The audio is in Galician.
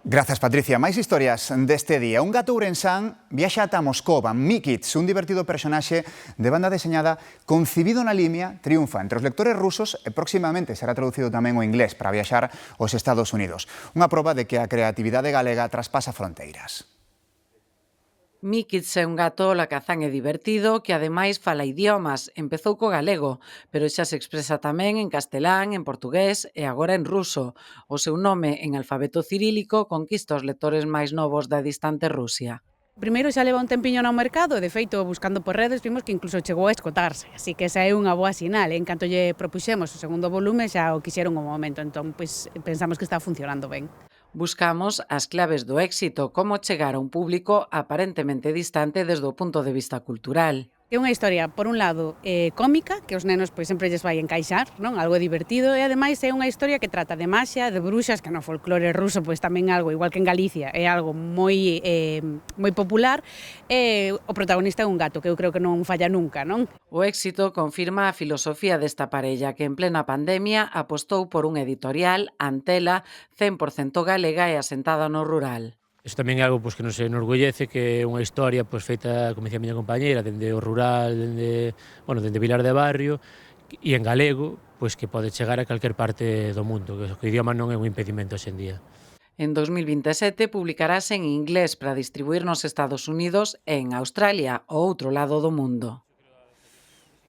Grazas, Patricia. Máis historias deste día. Un gato ourensán viaxa ata Moscova. Mikits, un divertido personaxe de banda deseñada concibido na Limia, triunfa entre os lectores rusos e próximamente será traducido tamén ao inglés para viaxar aos Estados Unidos. Unha proba de que a creatividade galega traspasa fronteiras. Mikits é un gato lacazán e divertido que ademais fala idiomas. Empezou co galego, pero xa se expresa tamén en castelán, en portugués e agora en ruso. O seu nome en alfabeto cirílico conquista os lectores máis novos da distante Rusia. Primeiro xa leva un tempiño no mercado e, de feito, buscando por redes, vimos que incluso chegou a escotarse. Así que esa é unha boa sinal. En canto lle propuxemos o segundo volume, xa o quixeron o momento. Entón, pois, pensamos que está funcionando ben. Buscamos as claves do éxito, como chegar a un público aparentemente distante desde o punto de vista cultural. É unha historia, por un lado, cómica, que os nenos pois sempre lles vai encaixar, non? Algo divertido, e ademais é unha historia que trata de maxia, de bruxas, que no folclore ruso pois tamén algo, igual que en Galicia, é algo moi popular, e o protagonista é un gato, que eu creo que non falla nunca, non? O éxito confirma a filosofía desta parella que en plena pandemia apostou por un editorial, Antela, 100% galega e asentada no rural. Iso tamén é algo que nos enorgullece, que é unha historia feita, como dicía a miña compañeira, dende o rural, dende Vilar de Barrio, e en galego, que pode chegar a calquer parte do mundo, que o idioma non é un impedimento hoxe en día. En 2027 publicarase en inglés para distribuir nos Estados Unidos e en Australia, o outro lado do mundo.